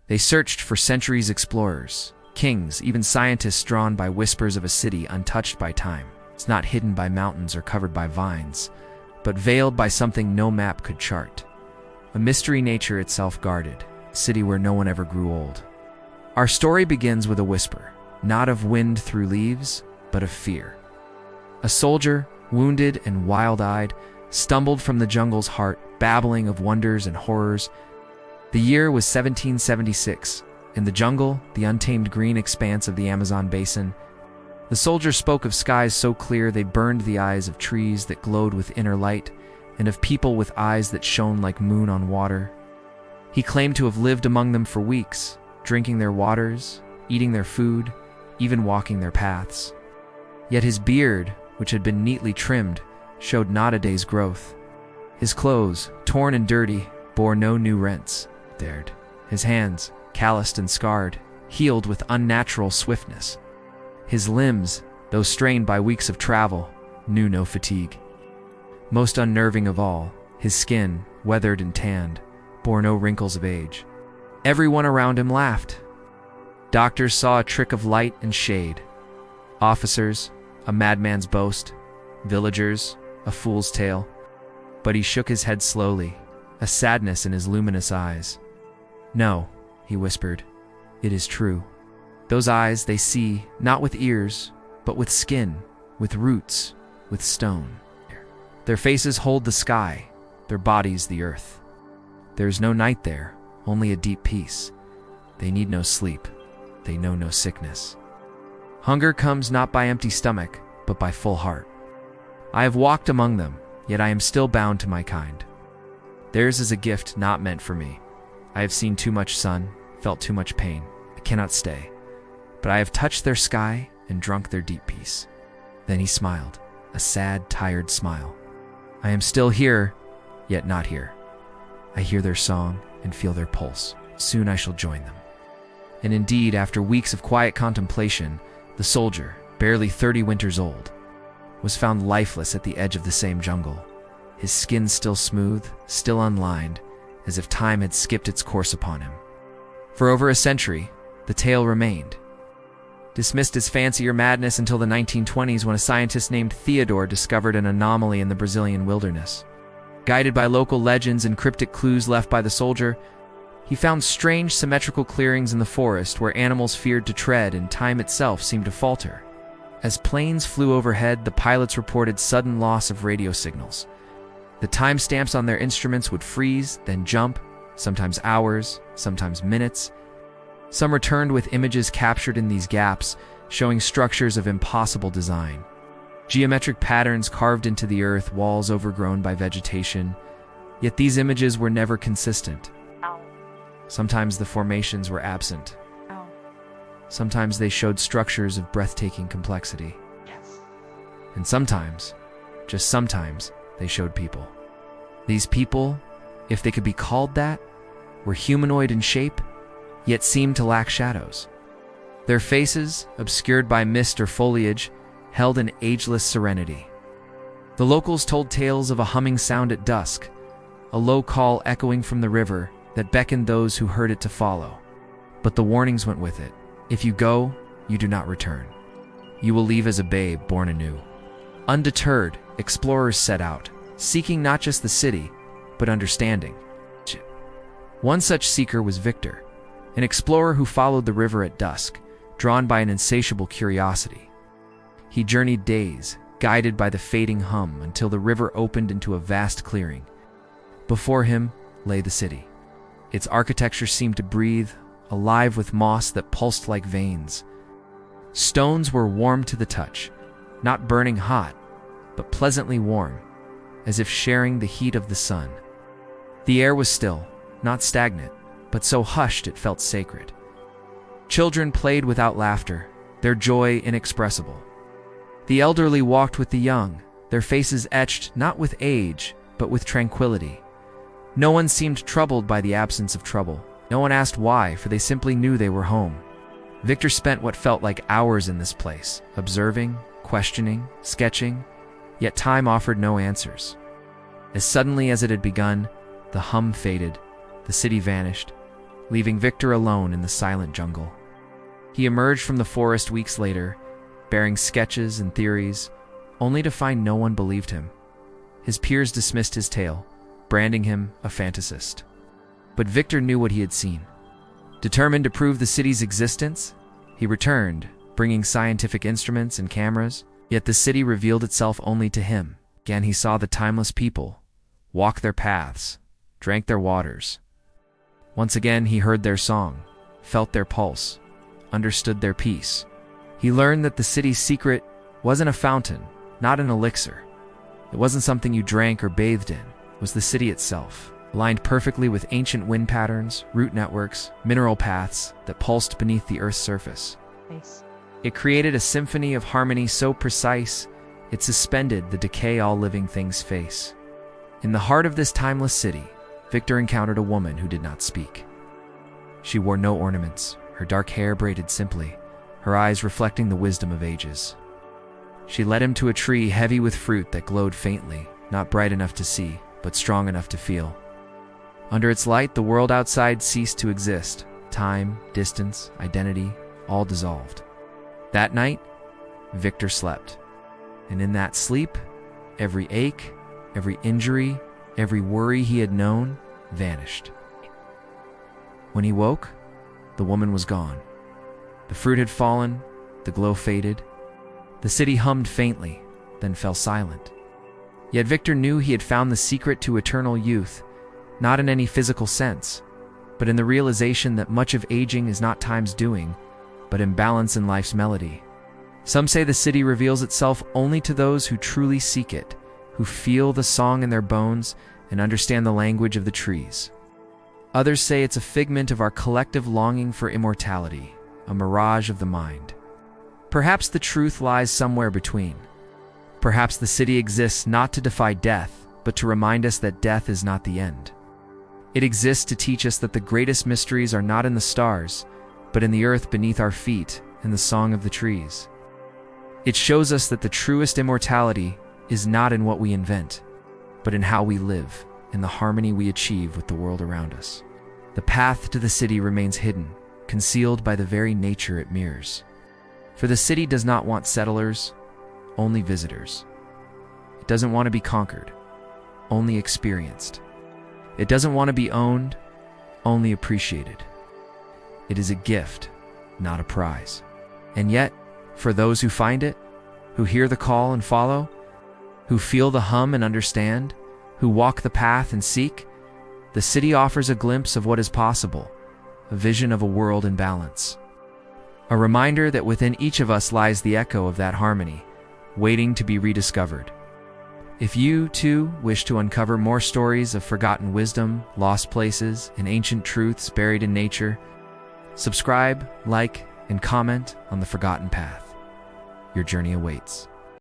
They searched for centuries, explorers, kings, even scientists drawn by whispers of a city untouched by time. It's not hidden by mountains or covered by vines, but veiled by something no map could chart. A mystery nature itself guarded, a city where no one ever grew old. Our story begins with a whisper, not of wind through leaves, but of fear. A soldier, wounded and wild-eyed, stumbled from the jungle's heart, babbling of wonders and horrors. The year was 1776. In the jungle, the untamed green expanse of the Amazon basin, the soldier spoke of skies so clear they burned the eyes, of trees that glowed with inner light, and of people with eyes that shone like moon on water. He claimed to have lived among them for weeks, drinking their waters, eating their food, even walking their paths. Yet his beard, which had been neatly trimmed, showed not a day's growth. His clothes, torn and dirty, bore no new rents. His hands, calloused and scarred, healed with unnatural swiftness. His limbs, though strained by weeks of travel, knew no fatigue. Most unnerving of all, his skin, weathered and tanned, bore no wrinkles of age. Everyone around him laughed. Doctors saw a trick of light and shade. Officers, a madman's boast. Villagers, a fool's tale. But he shook his head slowly, a sadness in his luminous eyes. "No," he whispered, "it is true. Those eyes, they see, not with ears, but with skin, with roots, with stone. Their faces hold the sky, their bodies the earth. There is no night there, only a deep peace. They need no sleep, they know no sickness. Hunger comes not by empty stomach, but by full heart. I have walked among them, yet I am still bound to my kind. Theirs is a gift not meant for me. I have seen too much sun, felt too much pain. I cannot stay. But I have touched their sky and drunk their deep peace." Then he smiled, a sad, tired smile. "I am still here, yet not here. I hear their song and feel their pulse. Soon I shall join them." And indeed, after weeks of quiet contemplation, the soldier, barely 30 winters old, was found lifeless at the edge of the same jungle, his skin still smooth, still unlined, as if time had skipped its course upon him. For over a century, the tale remained, dismissed as fancy or madness until the 1920s, when a scientist named Theodore discovered an anomaly in the Brazilian wilderness. Guided by local legends and cryptic clues left by the soldier, he found strange symmetrical clearings in the forest where animals feared to tread and time itself seemed to falter. As planes flew overhead, the pilots reported sudden loss of radio signals. The timestamps on their instruments would freeze, then jump, sometimes hours, sometimes minutes. Some returned with images captured in these gaps, showing structures of impossible design. Geometric patterns carved into the earth, walls overgrown by vegetation. Yet these images were never consistent. Sometimes the formations were absent. Sometimes they showed structures of breathtaking complexity. And sometimes, just sometimes, they showed people. These people, if they could be called that, were humanoid in shape, yet seemed to lack shadows. Their faces, obscured by mist or foliage, held an ageless serenity. The locals told tales of a humming sound at dusk, a low call echoing from the river that beckoned those who heard it to follow. But the warnings went with it. If you go, you do not return. You will leave as a babe born anew. Undeterred, explorers set out, seeking not just the city, but understanding. One such seeker was Victor, an explorer who followed the river at dusk, drawn by an insatiable curiosity. He journeyed days, guided by the fading hum, until the river opened into a vast clearing. Before him lay the city. Its architecture seemed to breathe, alive with moss that pulsed like veins. Stones were warm to the touch, not burning hot, but pleasantly warm, as if sharing the heat of the sun. The air was still, not stagnant, but so hushed it felt sacred. Children played without laughter, their joy inexpressible. The elderly walked with the young, their faces etched not with age, but with tranquility. No one seemed troubled by the absence of trouble. No one asked why, for they simply knew they were home. Victor spent what felt like hours in this place, observing, questioning, sketching, yet time offered no answers. As suddenly as it had begun, the hum faded, the city vanished, leaving Victor alone in the silent jungle. He emerged from the forest weeks later, bearing sketches and theories, only to find no one believed him. His peers dismissed his tale, branding him a fantasist. But Victor knew what he had seen. Determined to prove the city's existence, he returned, bringing scientific instruments and cameras, yet the city revealed itself only to him. Again he saw the timeless people, walk their paths, drank their waters. Once again he heard their song, felt their pulse, understood their peace. He learned that the city's secret wasn't a fountain, not an elixir. It wasn't something you drank or bathed in. It was the city itself, aligned perfectly with ancient wind patterns, root networks, mineral paths that pulsed beneath the Earth's surface. Nice. It created a symphony of harmony so precise, it suspended the decay all living things face. In the heart of this timeless city, Victor encountered a woman who did not speak. She wore no ornaments, her dark hair braided simply, her eyes reflecting the wisdom of ages. She led him to a tree heavy with fruit that glowed faintly, not bright enough to see, but strong enough to feel. Under its light, the world outside ceased to exist. Time, distance, identity, all dissolved. That night, Victor slept. And in that sleep, every ache, every injury, every worry he had known vanished. When he woke, the woman was gone. The fruit had fallen, the glow faded. The city hummed faintly, then fell silent. Yet Victor knew he had found the secret to eternal youth, not in any physical sense, but in the realization that much of aging is not time's doing, but imbalance in life's melody. Some say the city reveals itself only to those who truly seek it, who feel the song in their bones and understand the language of the trees. Others say it's a figment of our collective longing for immortality, a mirage of the mind. Perhaps the truth lies somewhere between. Perhaps the city exists not to defy death, but to remind us that death is not the end. It exists to teach us that the greatest mysteries are not in the stars, but in the earth beneath our feet and the song of the trees. It shows us that the truest immortality is not in what we invent, but in how we live, in the harmony we achieve with the world around us. The path to the city remains hidden, concealed by the very nature it mirrors. For the city does not want settlers, only visitors. It doesn't want to be conquered, only experienced. It doesn't want to be owned, only appreciated. It is a gift, not a prize. And yet, for those who find it, who hear the call and follow, who feel the hum and understand, who walk the path and seek, the city offers a glimpse of what is possible, a vision of a world in balance. A reminder that within each of us lies the echo of that harmony, waiting to be rediscovered. If you, too, wish to uncover more stories of forgotten wisdom, lost places, and ancient truths buried in nature, subscribe, like, and comment on The Forgotten Path. Your journey awaits.